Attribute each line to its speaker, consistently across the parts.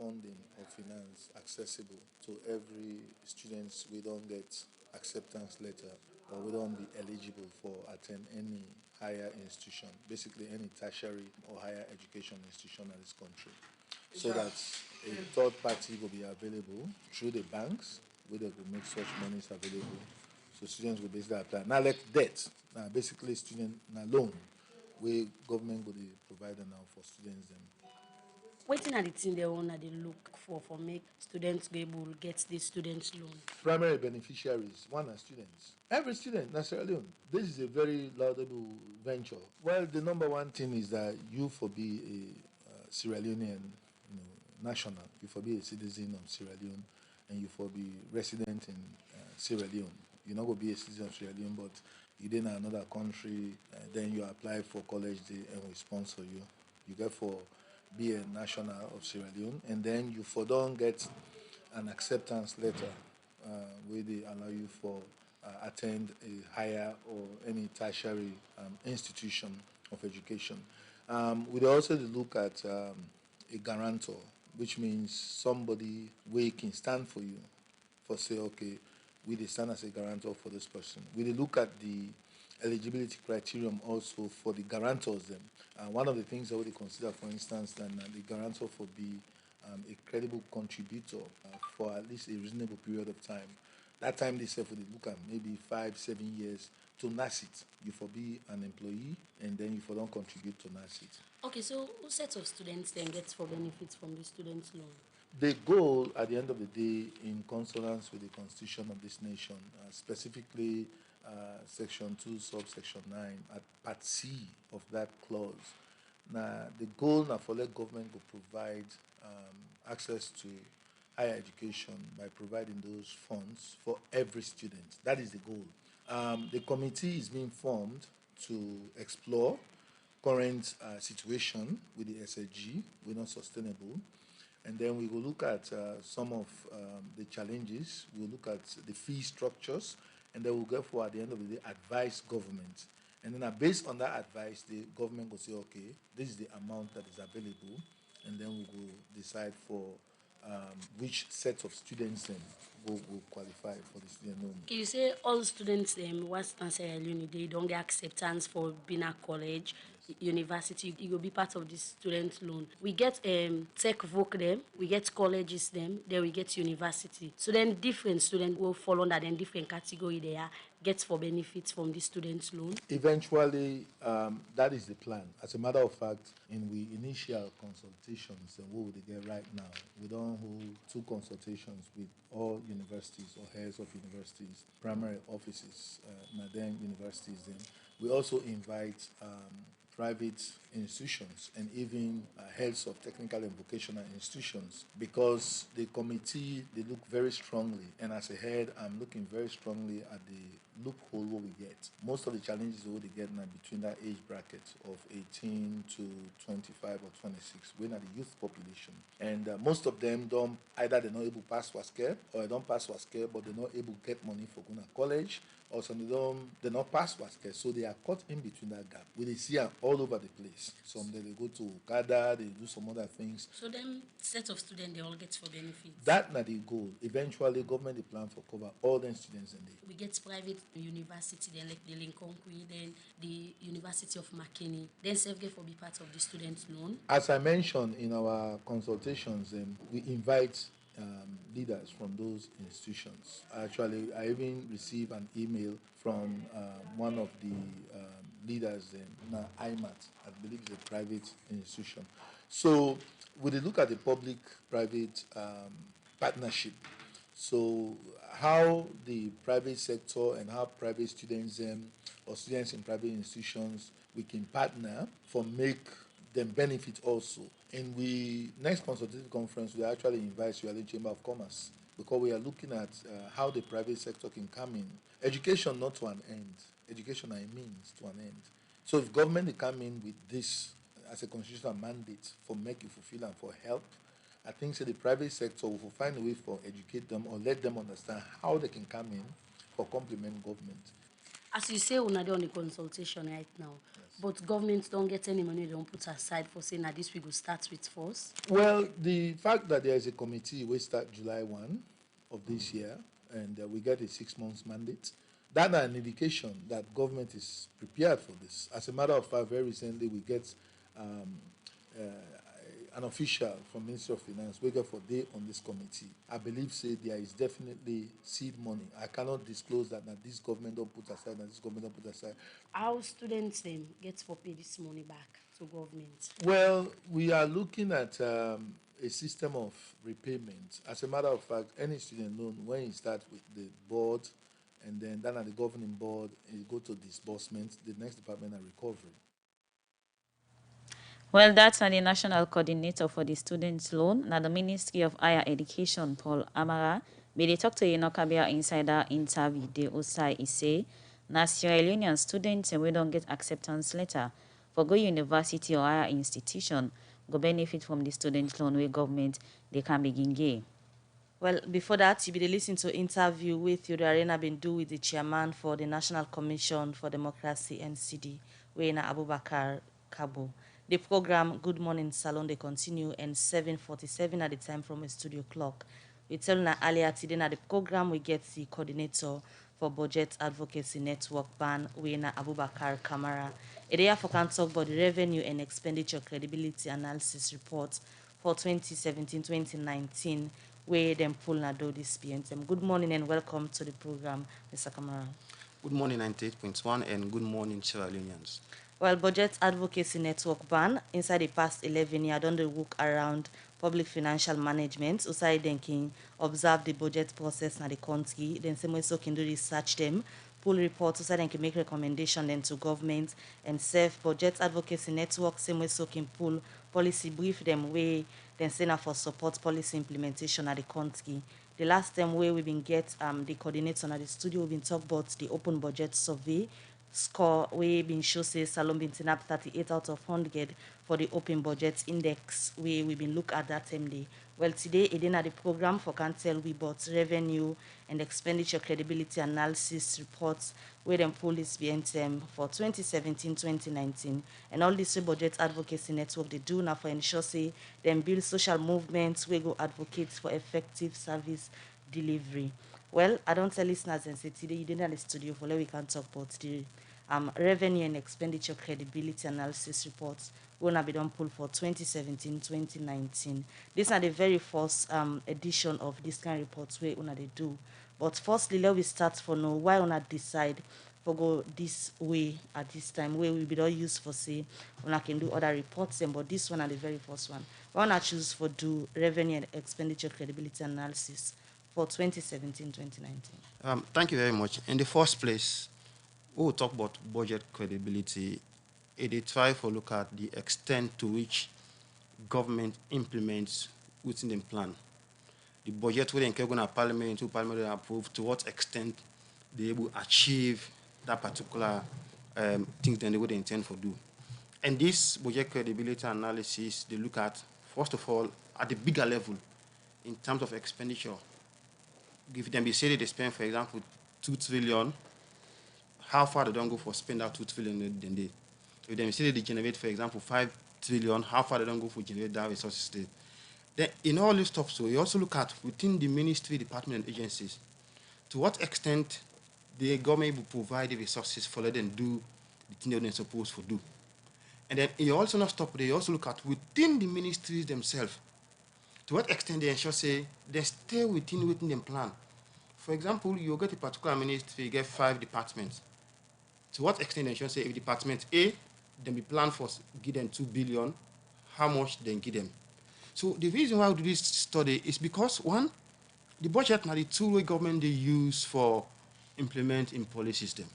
Speaker 1: funding or finance accessible to every students we don't get acceptance letter or we don't be eligible for attend any higher institution, basically any tertiary or higher education institution in this country. So that a third party will be available through the banks where they will make such monies available. So students will basically apply. Now let debt. Now basically student now loan where government will provide now for students them.
Speaker 2: Wetin are the thing they want they look for make students be able to get this students loan?
Speaker 1: Primary beneficiaries, one are students. Every student, na Sierra Leone. This is a very laudable venture. Well, the number one thing is that you for be a Sierra Leonean, national. You for be a citizen of Sierra Leone, and you for be resident in Sierra Leone. You're not gonna be a citizen of Sierra Leone, but you in another country. Then you apply for college, and we sponsor you. You get for be a national of Sierra Leone, and then you for don't get an acceptance letter where they allow you for attend a higher or any tertiary institution of education. We also look at a guarantor, which means somebody we can stand for you for say, okay, we dey stand as a guarantor for this person. We dey look at the eligibility criterion also for the guarantors them. One of the things that we consider, for instance, that the guarantor for be a credible contributor for at least a reasonable period of time. That time they say for the look at maybe 5, 7 years to NASIT. You for be an employee and then you for don't contribute to NASIT.
Speaker 2: Okay, so who set of students then gets for benefits from the student loan?
Speaker 1: The goal at the end of the day, in consonance with the constitution of this nation, specifically section 2, subsection 9, at part C of that clause. Now, the goal now for let government will provide access to higher education by providing those funds for every student. That is the goal. The committee is being formed to explore current situation with the SHG. We're not sustainable. And then we will look at some of the challenges. We'll look at the fee structures, and then we'll go for at the end of the day advise government. And then based on that advice, the government will say, okay, this is the amount that is available, and then we will decide for which set of students then will qualify for the student loan.
Speaker 2: Okay, you say all students Western Sierra Leone they don't get acceptance for being at college, university. You will be part of this student loan. We get tech voc them, we get colleges them, then we get university. So then different students will fall under then different category they are get for benefits from the student loan.
Speaker 1: Eventually, that is the plan. As a matter of fact, in we initial consultations, and what would they get right now? We don't hold two consultations with all universities or heads of universities, primary offices, then universities. Then we also invite private institutions and even heads of technical and vocational institutions because the committee they look very strongly, and as a head I'm looking very strongly at the loophole what we get. Most of the challenges what they get now between that age bracket of 18 to 25 or 26 when are the youth population, and most of them don't either they're not able to pass WASCE or they don't pass WASCE but they're not able to get money for going to college, or some they're not pass WASCE, so they are caught in between that gap. We they see them all over the place. Some they go to Okada, they do some other things.
Speaker 2: So them set of students they all get for benefits.
Speaker 1: That not the goal. Eventually, government they plan for cover all them students in there.
Speaker 2: We get private university, then like the Lincoln, then the University of McKinney, then self get for be part of the student loan.
Speaker 1: As I mentioned in our consultations, we invite leaders from those institutions. Actually, I even received an email from one of the leaders in IMAT, I believe it's a private institution. So, we look at the public-private partnership. So, how the private sector and how private students or students in private institutions we can partner for make them benefit also. And we next consultative conference we actually invite Sierra Leone Chamber of Commerce because we are looking at how the private sector can come in. Education not to an end. Education are a means to an end. So if government they come in with this as a constitutional mandate for make it fulfill and for help, I think so the private sector will find a way for educate them or let them understand how they can come in for complement government.
Speaker 2: As you say, una dey on a consultation right now, but government don't get any money they don't put aside for saying that this we go start with first.
Speaker 1: Well, the fact that there is a committee we start July 1 of this year and we get a 6 months mandate, that's an indication that government is prepared for this. As a matter of fact, very recently we get um, uh, an official from Ministry of Finance we get for day on this committee. I believe say there is definitely seed money. I cannot disclose that this government don't put aside, that this government don't put aside.
Speaker 2: How students get for pay this money back to government?
Speaker 1: Well, we are looking at a system of repayment. As a matter of fact, any student loan, when you start with the board and then down at the governing board, you go to disbursement, the next department are recovery.
Speaker 3: Well, that's not the national coordinator for the students' loan. Now, the Ministry of Higher Education, Paul Amara, may they talk to Inokabia Insider interview. They also say, now Sierra Leonean students and we don't get acceptance letter for go university or higher institution go benefit from the student loan where government they can begin gay.
Speaker 4: Well, before that, you be listening to interview with Theodore Arena been do with the chairman for the National Commission for Democracy NCD, Wena Abubakar Kabo. The program Good Morning Salon they continue and 7:47 at the time from a studio clock. We tell you earlier today at the program we get the coordinator for Budget Advocacy Network Ban Wena Abubakar Kamara. A day for can talk about the revenue and expenditure credibility analysis report for 2017-2019 where them pull na do this PNTM. Good morning and welcome to the program, Mr. Kamara.
Speaker 5: Good morning, 98.1, and good morning, Sierra Leoneans.
Speaker 4: Well, Budget Advocacy Network Ban, inside the past 11 years, done the work around public financial management. Outside then can observe the budget process in the country. Then same way so can do research them, pull reports, outside then can make recommendation then to government and serve Budget Advocacy Network. Same way so can pull policy brief them way then send for support policy implementation at the country. The last time where we been get the coordinator at the studio, we've been talk about the open budget survey score we been show say Salon been up 38 out of 100 for the open budget index where we been look at that same day. Well, today again at the program for can tell we bought revenue and expenditure credibility analysis reports where them pull this BNTM for 2017-2019 and all this budget advocacy network they do now for ensure say them build social movements we go advocate for effective service delivery. Well, I don't tell listeners and say today you didn't have the studio for we can talk about the revenue and expenditure credibility analysis reports will be done pull for 2017-2019. These are the very first edition of this kind of reports where they do. But firstly, let we start for now why una decide for go this way at this time where we be all use for say una can do other reports and but this one are the very first one. Why una choose for do revenue and expenditure credibility analysis for 2017-2019?
Speaker 5: Thank you very much. In the first place, we will talk about budget credibility. It try to look at the extent to which government implements within the plan. The budget when they go to parliament, to parliament approve, to what extent they able to achieve that particular things that they would intend for do. And this budget credibility analysis, they look at, first of all, at the bigger level in terms of expenditure. If them be say they spend, for example, 2 trillion, how far they don't go for spend that 2 trillion then they. If them say they generate, for example, 5 trillion, how far they don't go for generate that resources there. Then in all this stuff, so you also look at within the ministry, department, and agencies, to what extent the government will provide the resources for let them do the thing they're supposed to do. And then you also not stop there, you also look at within the ministries themselves, to what extent they ensure say they stay within the plan. For example, you get a particular ministry, you get 5 departments. To what extent they ensure say if department A, then be planned for give them 2 billion, how much then give them. So the reason why we do this study is because one, the budget now the tool government they use for implement in policy system.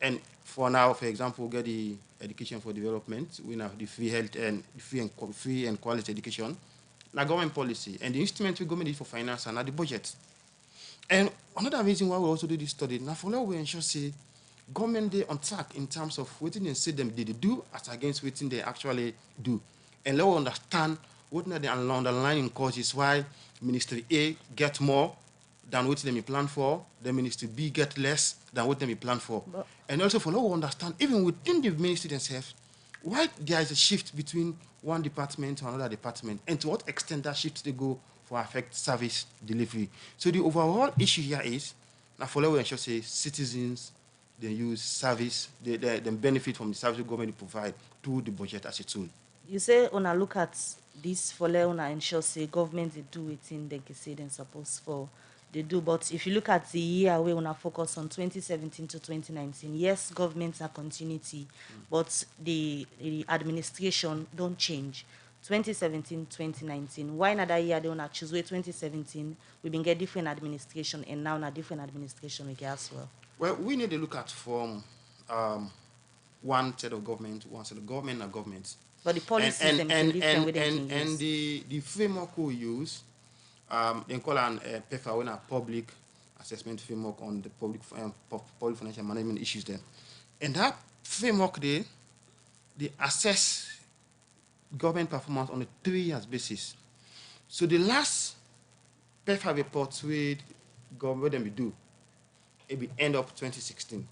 Speaker 5: And for now, for example, we get the education for development, we have the free health and free and quality education. Now government policy and the instrument we government is for finance and the budget. And another reason why we also do this study, now for now we ensure say government they on track in terms of what they say them did do as against what they actually do. And let us understand what are the underlying causes why Ministry A get more than what them plan for. The ministry B get less than what them plan for. And also for now, we understand, even within the ministry themselves, why there is a shift between one department to another department, and to what extent that shift they go for affect service delivery. So the overall issue here is, now for now we ensure say citizens, they use service, they benefit from the service the government provide through the budget as a tool.
Speaker 4: You say when I look at this for when I ensure say government they do it in they can say then suppose for they do. But if you look at the year we wanna focus on 2017 to 2019, yes, governments are continuity, but the administration don't change. 2017, 2019. Why not that year they wanna choose way 2017? We've been get different administration and now a different administration we get as well.
Speaker 5: Well, we need to look at from one set of government, and government.
Speaker 4: But the policies them different way they can
Speaker 5: and
Speaker 4: use.
Speaker 5: the framework we use, they call an PEFA, when a public assessment framework on the public financial management issues then. And that framework they assess government performance on a 3 years basis. So the last PEFA report with government them we do, it will end up 2016.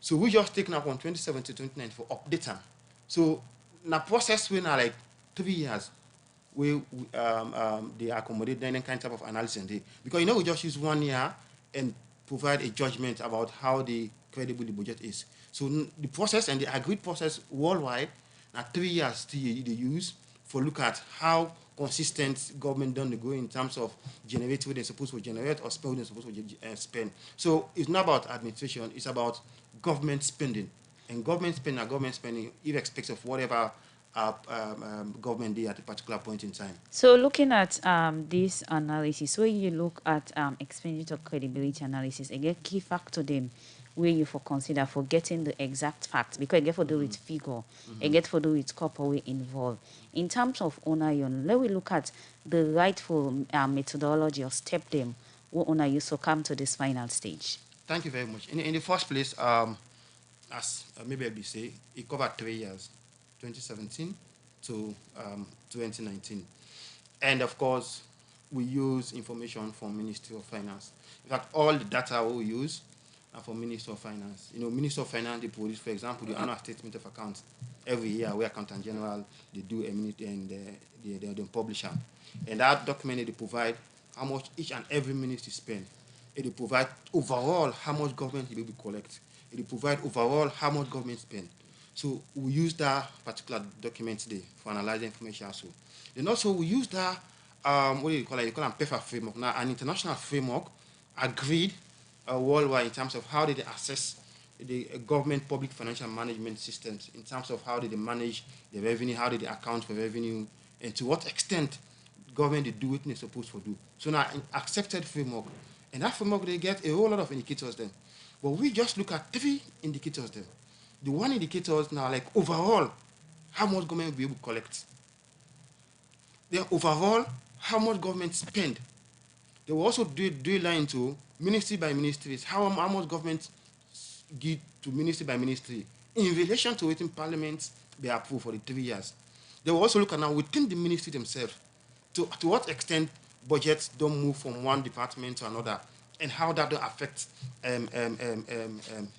Speaker 5: So we just taken up on 2017 to 2019 for update time. So in a process we now like 3 years, we they accommodate any kind of analysis because we just use 1 year and provide a judgment about how the credible the budget is. So the process and the agreed process worldwide, now 3 years they use for look at how consistent government done the go in terms of generate what they're supposed to generate or spend what they're supposed to spend. So it's not about administration, it's about government spending. And government spending irrespective of whatever government did at a particular point in time.
Speaker 3: So looking at this analysis, where you look at expenditure credibility analysis, again, key factor them where you for consider for getting the exact facts, because you get for do with figure, you get for do with corporate involved. In terms of owner, let we look at the rightful methodology or step them what owner you so come to this final stage.
Speaker 5: Thank you very much. In the first place, as maybe I'll say, it covered 3 years, 2017 to 2019. And of course, we use information from Ministry of Finance. In fact, all the data we use are from Ministry of Finance. Ministry of Finance, they produce, for example, the annual statement of accounts every year, where Accountant General, they do a minute and they publish them. And that document, they provide how much each and every ministry spend. It will provide overall how much government will collect. It will provide overall how much government spend. So we use that particular document today for analyzing information also. Then also we use that, what do you call it? You call it PEFA framework. Now, an international framework agreed worldwide in terms of how they assess the government public financial management systems, in terms of how they manage the revenue, how they account for revenue, and to what extent government they do what they're supposed to do. So now, an accepted framework. And that framework, they get a whole lot of indicators then. But we just look at 3 indicators then. The one indicators now, like overall, how much government will be able to collect. Then overall, how much government spend. They will also do line to ministry by ministry, how much government give to ministry by ministry in relation to waiting parliament they approve for the 3 years. They will also look at now within the ministry themselves to what extent budgets don't move from one department to another, and how that don't affect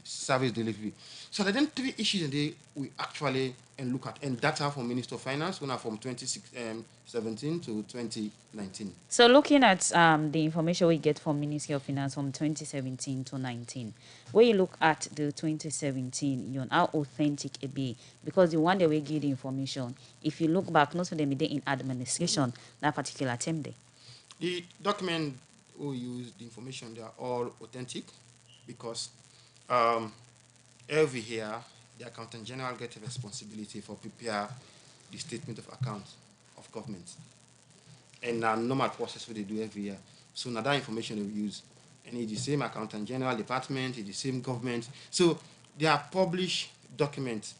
Speaker 5: service delivery. So there are 3 issues that we actually look at, and data from Minister of Finance, when from 2017 to 2019.
Speaker 3: So looking at the information we get from Ministry of Finance from 2017 to 19, where you look at the 2017, how authentic it be, because the one that we give the information, if you look back, most of them in administration, that particular term there.
Speaker 5: The document we use, the information, they are all authentic because every year the Accountant General gets a responsibility for prepare the statement of accounts of government. And a normal process what they do every year. So now that information we use, and it's the same Accountant General department, it's the same government. So they are published documents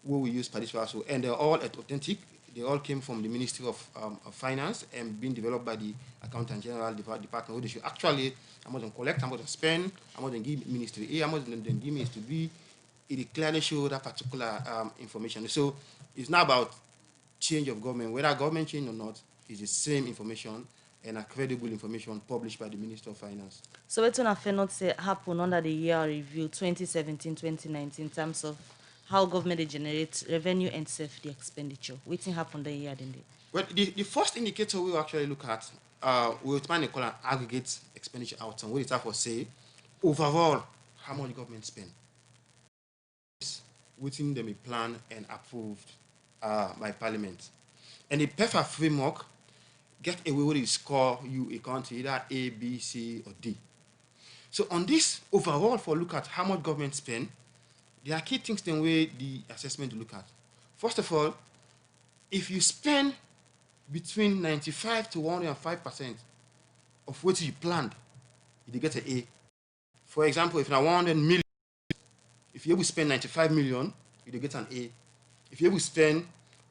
Speaker 5: where we use also, and they're all authentic. They all came from the Ministry of Finance and being developed by the Accountant General Department, where they should actually, how much they collect, how much they spend, how much they give Ministry A, how much they give Ministry B. It clearly shows that particular information. So it's not about change of government. Whether government change or not, it's the same information and a credible information published by the Minister of Finance.
Speaker 4: So wetin una fair not say happen under the year review 2017-2019 in terms of how government dey generate revenue and save the expenditure. Wetin happen the year then?
Speaker 5: Well, the first indicator we will actually look at, we will find call an aggregate expenditure outcome. What it have for say, overall, how much government spend. Within them a plan and approved by Parliament. And the PEFA framework get away with score you a country either A, B, C, or D. So on this overall, for look at how much government spend, there are key things then way the assessment to look at. First of all, if you spend between 95 to 105% of what you planned, you get an A. For example, if now 100 million, if you able to spend 95 million, you get an A. If you able to spend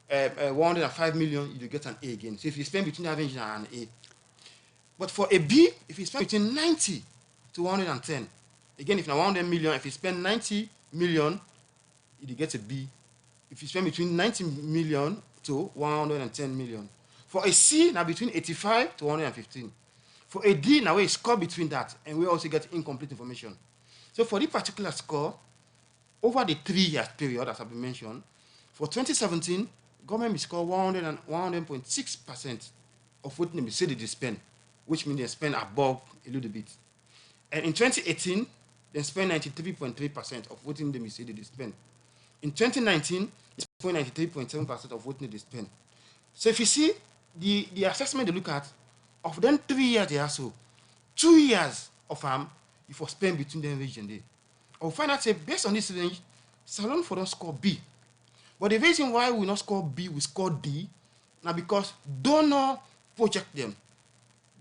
Speaker 5: 105 million, you get an A again. So if you spend between average and an A. But for a B, if you spend between 90 to 110, again, if now 100 million, if you spend 90 million, you get a B. If you spend between 90 million to 110 million. For a C, now between 85 to 115. For a D, now we score between that, and we also get incomplete information. So for this particular score, over the 3 years period, as I've been mentioned, for 2017, government will score 100.6% of what they say they spend, which means they spend above a little bit. And in 2018, they spend 93.3% of what they say they spend. In 2019, they spend 93.7% of what they spend. So if you see the assessment they look at, of them 3 years they are so, 2 years of them, you for spend between them region there. Or find out say based on this range, Salon for us score B. But the reason why we not score B, we score D, now because donor project them.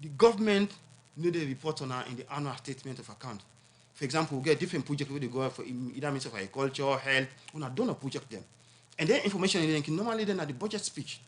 Speaker 5: The government need a report on her in the annual statement of account. For example, we get different projects where they go for either means of agriculture, health, we not donor project them. And then information they can normally then at the budget speech,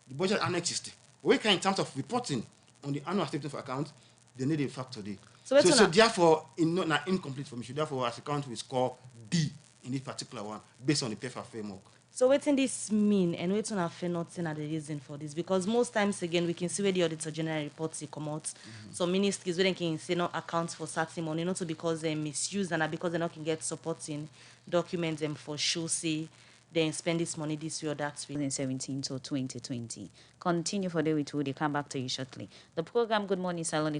Speaker 5: the budget annex is we can in terms of reporting on the annual statement of account, they need a factor there. So therefore, not incomplete information. Therefore, as account we score D in this particular one based on the PEFA framework.
Speaker 4: So what does this mean, and what una fair not saying are the reason for this? Because most times again we can see where the Auditor General reports they come out. Some ministries where they can say no accounts for certain money, not because they misuse and because they not can get supporting documents them for show say they spend this money this way or that way.
Speaker 3: 2017 to 2020. Continue for the way to they come back to you shortly. The program Good Morning Salon